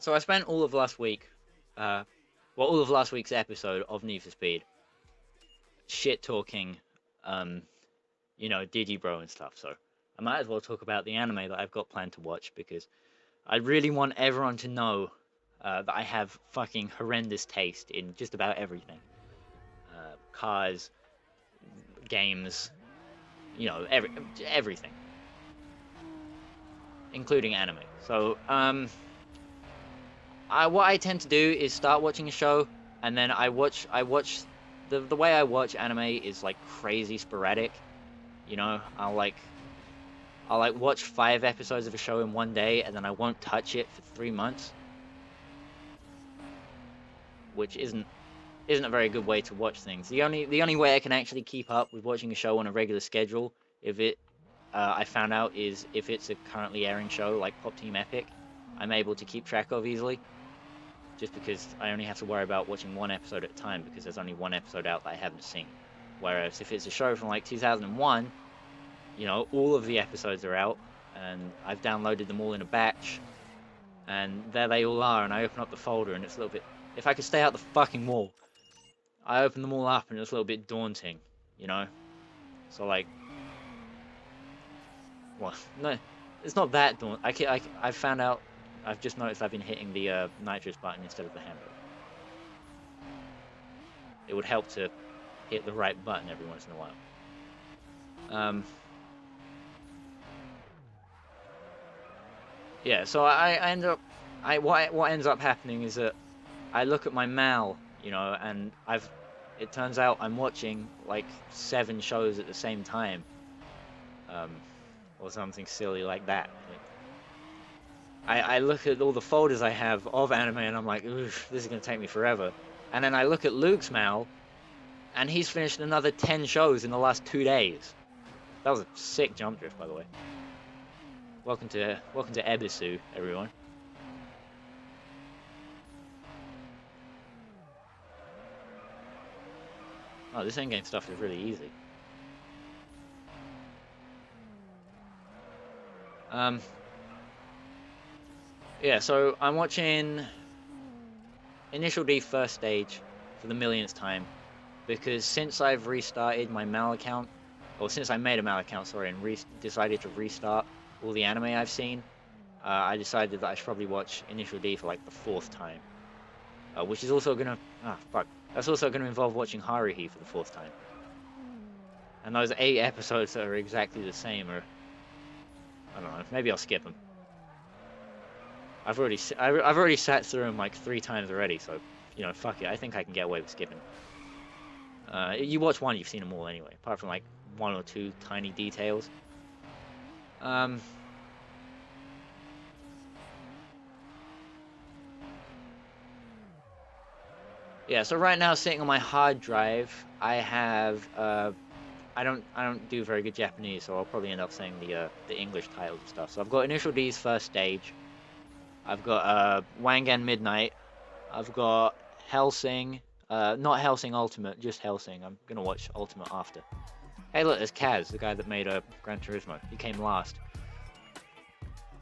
So I spent all of last week, all of last week's episode of Need for Speed shit talking, um, Digibro and stuff. So I might as well talk about the anime that I've got planned to watch because I really want everyone to know that I have fucking horrendous taste in just about everything. Cars, games, everything, including anime. So, what I tend to do is start watching a show, and then I watch the way I watch anime is like crazy sporadic. I'll watch 5 episodes of a show in one day, and then I won't touch it for 3 months, which isn't a very good way to watch things. The only way I can actually keep up with watching a show on a regular schedule, if it I found out, is if it's a currently airing show like Pop Team Epic, I'm able to keep track of easily, just because I only have to worry about watching one episode at a time because there's only one episode out that I haven't seen. Whereas if it's a show from like 2001, all of the episodes are out, and I've downloaded them all in a batch, and there they all are, and I open up the folder, and it's a little bit... If I could stay out the fucking wall, I open them all up, and it's a little bit daunting, So, like... Well, no, it's not that daunting. I've found out... I've just noticed I've been hitting the nitrous button instead of the handle. It would help to hit the right button every once in a while. Yeah, so I end up... what ends up happening is that I look at my MAL, and it turns out I'm watching like 7 shows at the same time, or something silly like that. I look at all the folders I have of anime, and I'm like, oof, this is gonna take me forever. And then I look at Luke's MAL, and he's finished another 10 shows in the last 2 days. That was a sick jump drift, by the way. Welcome to Ebisu, everyone. Oh, this endgame stuff is really easy. Yeah, so I'm watching Initial D First Stage for the millionth time, because since I've restarted my MAL account, or since I made a MAL account, sorry, and decided to restart all the anime I've seen, I decided that I should probably watch Initial D for like the 4th time, which is also gonna... That's also going to involve watching Haruhi for the 4th time. And those 8 episodes that are exactly the same are... I don't know, maybe I'll skip them. I've already sat through them like 3 times already, so, fuck it, I think I can get away with skipping. You watch one, you've seen them all anyway, apart from like 1 or 2 tiny details. Yeah, so right now, sitting on my hard drive, I have I don't do very good Japanese, so I'll probably end up saying the English titles and stuff. So I've got Initial D's First Stage, I've got Wangan Midnight, I've got Hellsing, not Hellsing Ultimate, just Hellsing. I'm gonna watch Ultimate after. Hey, look, there's Kaz, the guy that made Gran Turismo. He came last.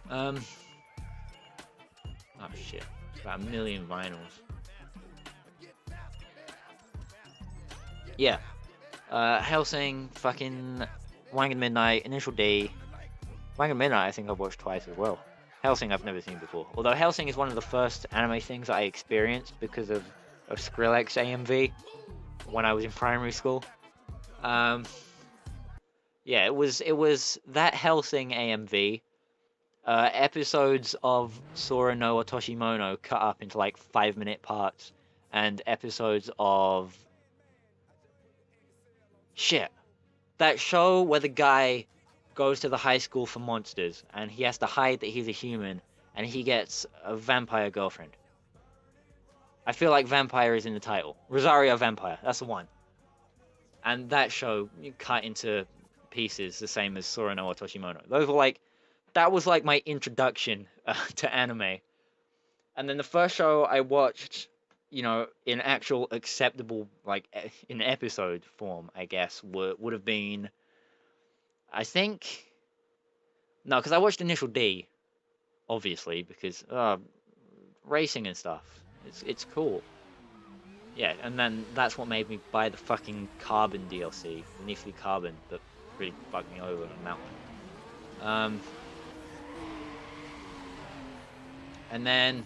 Oh shit, it's about 1 million vinyls. Yeah. Hellsing, fucking Wangan Midnight, Initial D. Wangan Midnight I think I've watched twice as well. Hellsing I've never seen before. Although Hellsing is one of the first anime things I experienced because of Skrillex AMV when I was in primary school. Yeah, it was that Hellsing AMV, episodes of Sora no Otoshimono cut up into like 5-minute parts, and episodes of... Shit. That show where the guy goes to the high school for monsters, and he has to hide that he's a human, and he gets a vampire girlfriend. I feel like vampire is in the title. Rosario Vampire, that's the one. And that show, you cut into pieces the same as Sora no Otoshimono. That was like my introduction to anime. And then the first show I watched, in actual acceptable, like, in episode form, I guess, would have been, I think... No, because I watched Initial D, obviously, because racing and stuff. It's cool. Yeah, and then that's what made me buy the fucking Carbon DLC, the Need for Speed Carbon, that really fucked me over on that one. And then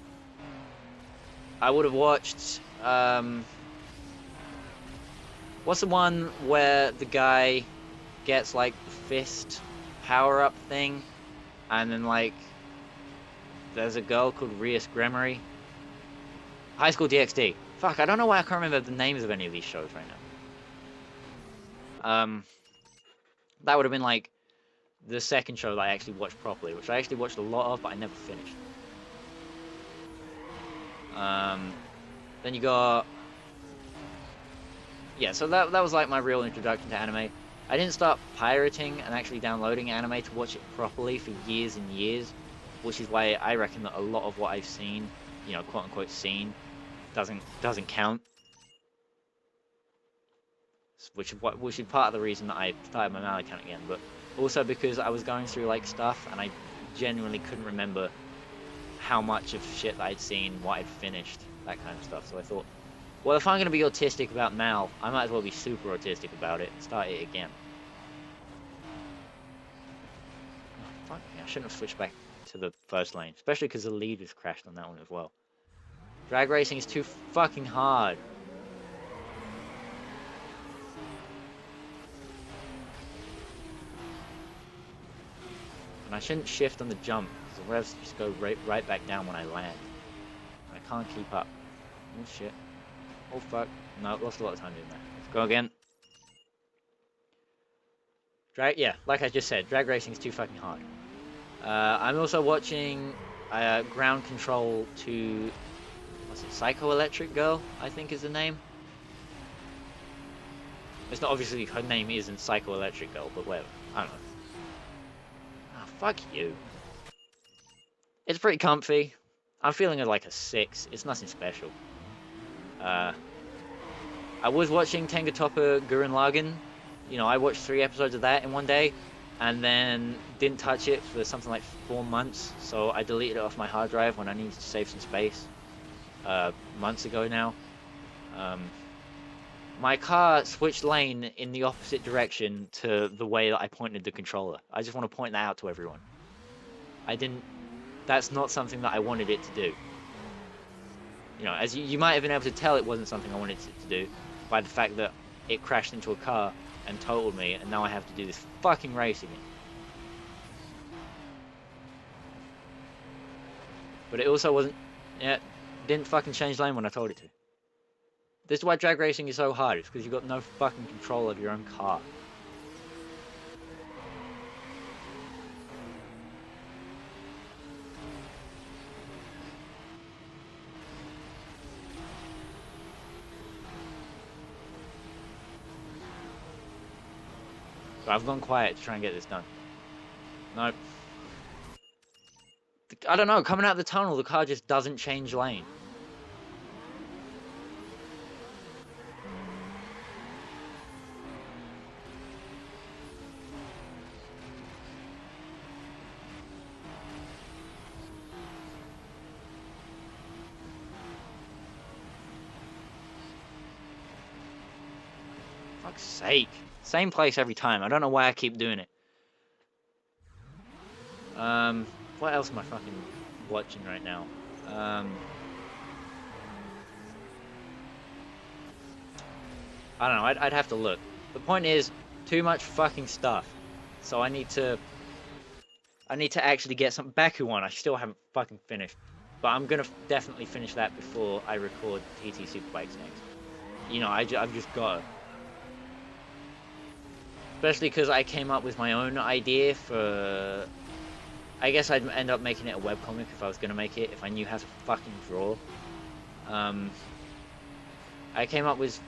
I would have watched, what's the one where the guy gets like the fist power-up thing, and then like there's a girl called Rias Gremory? High School DxD. Fuck, I don't know why I can't remember the names of any of these shows right now. That would have been like the second show that I actually watched properly, which I actually watched a lot of, but I never finished. Then you got... Yeah, so that was like my real introduction to anime. I didn't start pirating and actually downloading anime to watch it properly for years and years, which is why I reckon that a lot of what I've seen, you know, quote-unquote seen, doesn't count. Which is part of the reason that I started my Mal account again, but also because I was going through like stuff and I genuinely couldn't remember how much of shit that I'd seen, what I'd finished, that kind of stuff. So I thought, well, if I'm going to be autistic about Mal, I might as well be super autistic about it and start it again. Oh, fuck me, I shouldn't have switched back to the first lane, especially because the lead was crashed on that one as well. Drag racing is too fucking hard. And I shouldn't shift on the jump, because the revs just go right back down when I land. I can't keep up. Oh shit. Oh fuck. No, lost a lot of time doing that. Let's go again. Yeah, like I just said, drag racing is too fucking hard. I'm also watching Ground Control to... What's it? Psycho-Electric Girl, I think is the name. It's not obviously, her name isn't Psycho-Electric Girl, but whatever. I don't know. Ah, fuck you. It's pretty comfy. I'm feeling it like a 6. It's nothing special. I was watching Tenga Toppa Gurren Lagann. You know, I watched 3 episodes of that in one day, and then didn't touch it for something like 4 months, so I deleted it off my hard drive when I needed to save some space. Months ago now. My car switched lane in the opposite direction to the way that I pointed the controller. I just want to point that out to everyone. That's not something that I wanted it to do. You know, as you might have been able to tell, it wasn't something I wanted it to do by the fact that it crashed into a car and totaled me, and now I have to do this fucking race again. But it also wasn't... Yeah, didn't fucking change lane when I told it to. This is why drag racing is so hard. It's because you've got no fucking control of your own car. So I've gone quiet to try and get this done. Nope. I don't know, coming out of the tunnel, the car just doesn't change lane. Fuck's sake. Same place every time. I don't know why I keep doing it. What else am I fucking watching right now? I don't know, I'd have to look. The point is, too much fucking stuff. So I need to actually get some Baku one. I still haven't fucking finished. But I'm gonna definitely finish that before I record TT Superbikes next. You know, I've just gotta. Especially because I came up with my own idea for... I guess I'd end up making it a webcomic if I was going to make it, if I knew how to fucking draw. I came up with...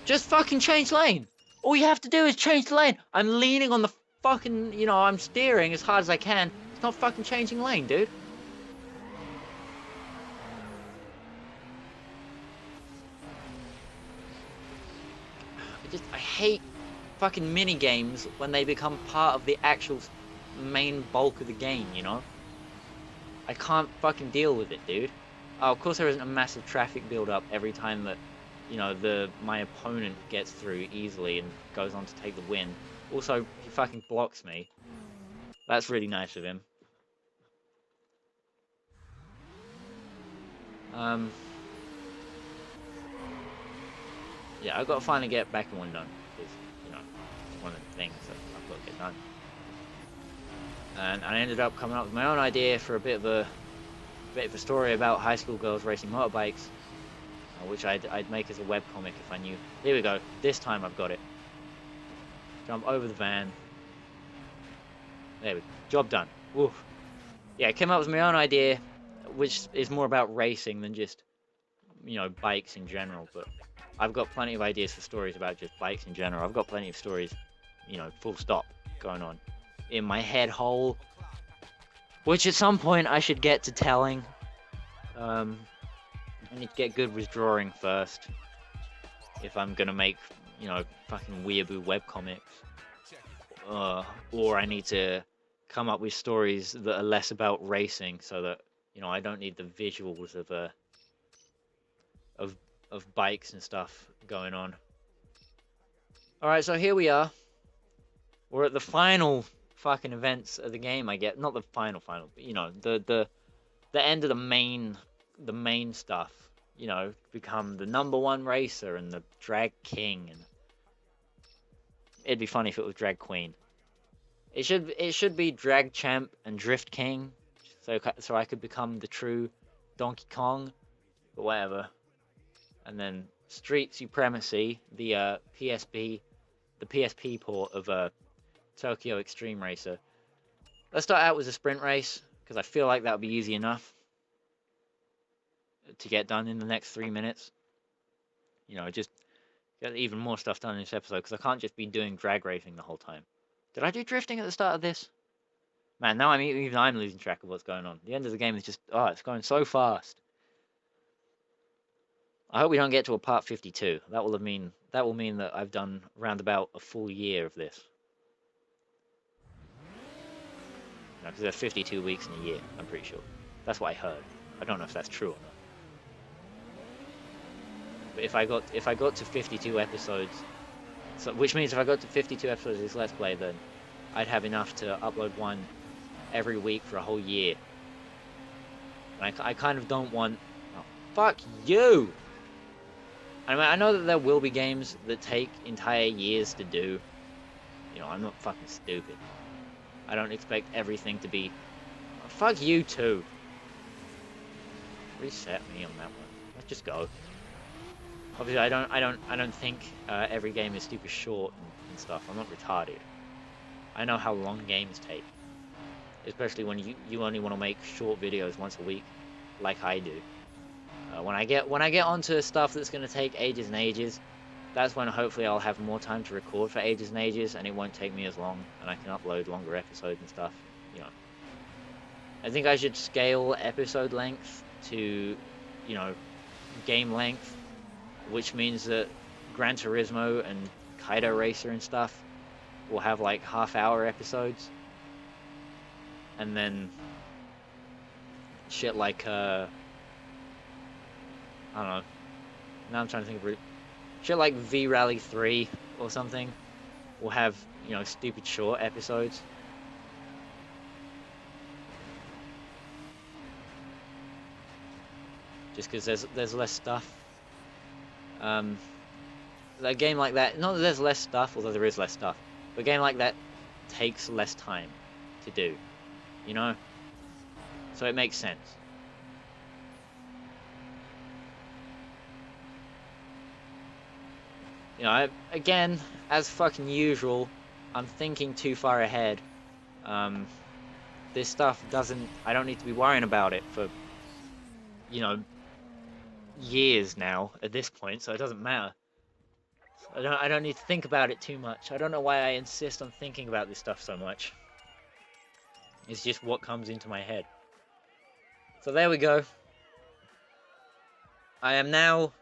Just fucking change lane! All you have to do is change the lane! I'm leaning on the fucking... You know, I'm steering as hard as I can. It's not fucking changing lane, dude. I hate fucking mini games when they become part of the actual main bulk of the game, you know? I can't fucking deal with it, dude. Oh, of course there isn't a massive traffic build-up every time that, you know, my opponent gets through easily and goes on to take the win. Also, he fucking blocks me. That's really nice of him. Yeah, I've got to finally get back in one done, because, you know, it's one of the things that I've got to get done. And I ended up coming up with my own idea for a bit of a story about high school girls racing motorbikes, which I'd make as a webcomic if I knew. Here we go. This time I've got it. Jump over the van. There we go. Job done. Woof. Yeah, I came up with my own idea, which is more about racing than just, you know, bikes in general, but I've got plenty of ideas for stories about just bikes in general. I've got plenty of stories, you know, full stop, going on in my head hole, which at some point I should get to telling. I need to get good with drawing first, if I'm gonna make, you know, fucking weeaboo webcomics. Or I need to come up with stories that are less about racing, so that, you know, I don't need the visuals of bikes and stuff going on. Alright, so here we are. We're at the final fucking events of the game, I get. Not the final, but, you know, the end of the main stuff. You know, become the #1 racer and the drag king, and it'd be funny if it was drag queen. It should be drag champ and drift king, so I could become the true Donkey Kong, but whatever. And then Street Supremacy, the PSP port of Tokyo Extreme Racer. Let's start out with a sprint race, because I feel like that would be easy enough to get done in the next 3 minutes. You know, just get even more stuff done in this episode, because I can't just be doing drag racing the whole time. Did I do drifting at the start of this? Man, now even I'm losing track of what's going on. The end of the game is just, it's going so fast. I hope we don't get to a part 52. That will mean that I've done around about a full year of this. Because there's 52 weeks in a year, I'm pretty sure. That's what I heard. I don't know if that's true or not. But if I got to 52 episodes, so which means if I got to 52 episodes of this Let's Play, then I'd have enough to upload one every week for a whole year. And I kind of don't want... Oh, fuck you! I mean, I know that there will be games that take entire years to do. You know, I'm not fucking stupid. I don't expect everything to be... Oh, fuck you too! Reset me on that one. Let's just go. Obviously, I don't think every game is super short and stuff. I'm not retarded. I know how long games take, especially when you only want to make short videos once a week, like I do. When I get onto stuff that's going to take ages and ages, that's when hopefully I'll have more time to record for ages and ages, and it won't take me as long, and I can upload longer episodes and stuff. You know, I think I should scale episode length to, you know, game length, which means that Gran Turismo and Kaido Racer and stuff will have like half-hour episodes, and then shit like I don't know. Now I'm trying to think of it. Shit like V-Rally 3 or something will have, you know, stupid short episodes. Just because there's less stuff. A game like that, not that there's less stuff, although there is less stuff, but a game like that takes less time to do, you know? So it makes sense. You know, again, as fucking usual, I'm thinking too far ahead. This stuff I don't need to be worrying about it for, you know, years now at this point, so it doesn't matter. I don't need to think about it too much. I don't know why I insist on thinking about this stuff so much. It's just what comes into my head. So there we go. I am now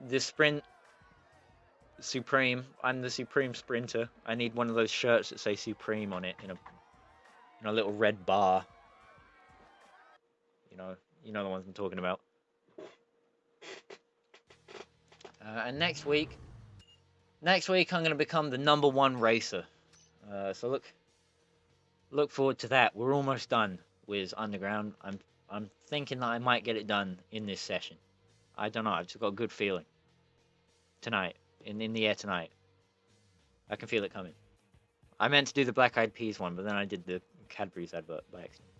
the Sprint Supreme. I'm the Supreme Sprinter. I need one of those shirts that say Supreme on it in a little red bar. You know the ones I'm talking about. And next week I'm gonna become the #1 racer. So look forward to that. We're almost done with Underground. I'm thinking that I might get it done in this session. I don't know. I've just got a good feeling. Tonight, in the air tonight, I can feel it coming. I meant to do the Black Eyed Peas one, but then I did the Cadbury's advert by accident.